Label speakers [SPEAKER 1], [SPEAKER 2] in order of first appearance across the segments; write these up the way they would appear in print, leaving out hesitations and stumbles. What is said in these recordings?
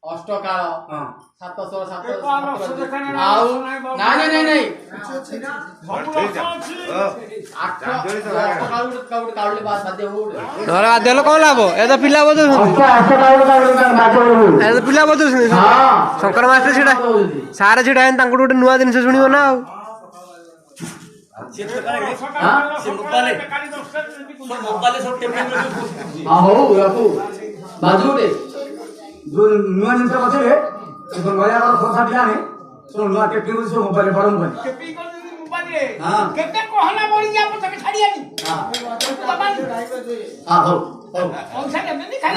[SPEAKER 1] अष्टकाल 707 ଆଉ ନାଇଁ ନାଇଁ ନାଇଁ
[SPEAKER 2] ବାଧ୍ୟ କଣ ଲାଭ ଏ ତ ପିଲା ବଜଉଛନ୍ତି ପିଲା ବଜଉଛନ୍ତି ଶଙ୍କର ମାଷ୍ଟର ଛିଡା ସାର ଛିଡା ହେଇନି ତାଙ୍କଠୁ ଗୋଟେ ନୂଆ ଜିନିଷ ଶୁଣିବ ନା ଆଉ
[SPEAKER 3] ନୂଆ ଜିନିଷ ପଛରେ ନୟାଗଡ଼ କଥା ପିଲାନେ ସବୁ ନୂଆ ଟେକ୍ନିକ ସବୁ ମୋବାଇଲ ବଡ ମୋବାଇଲ
[SPEAKER 4] କେତେ କହନା ବଢି ଯା ପଛକେ ଛାଡିଆନି ପଇସା ଦେବେନି ଖାଲି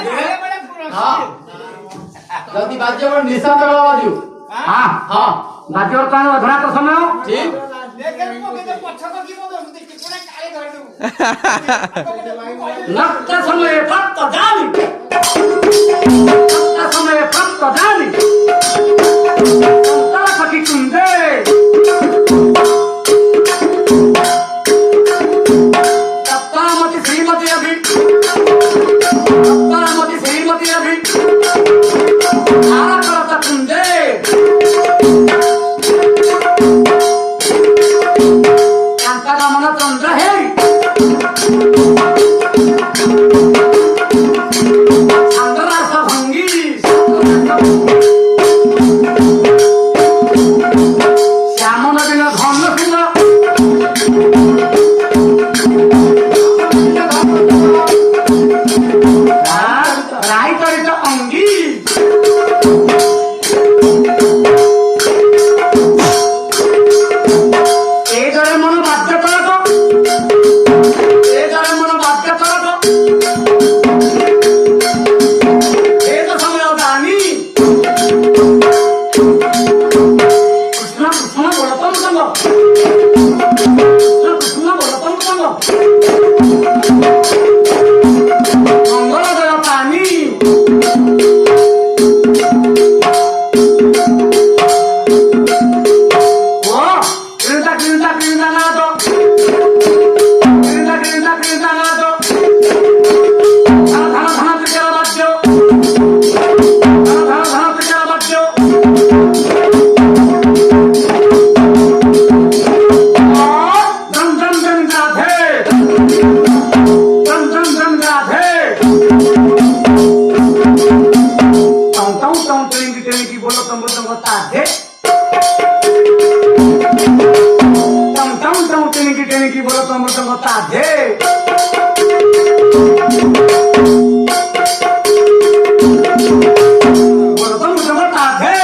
[SPEAKER 1] ଯଦି ବାଜ୍ୟ ନିଶାନ୍ତ ବାଜୁ
[SPEAKER 3] ବାଜ୍ୟ କାରଣ ଧରା ତ ସମୟ
[SPEAKER 1] ଠିକ
[SPEAKER 3] लक्त समय फक्त जानी सखी कुंदे सप्तामती श्रीमती अभी आरा करता कुंदे मन चंद्र है छंदरास भंगी श्याम नवीन धन फूल राय चरित अंगी मन बाध्य मंगलदय पानी धन धन बोलो तो मुझे बता दे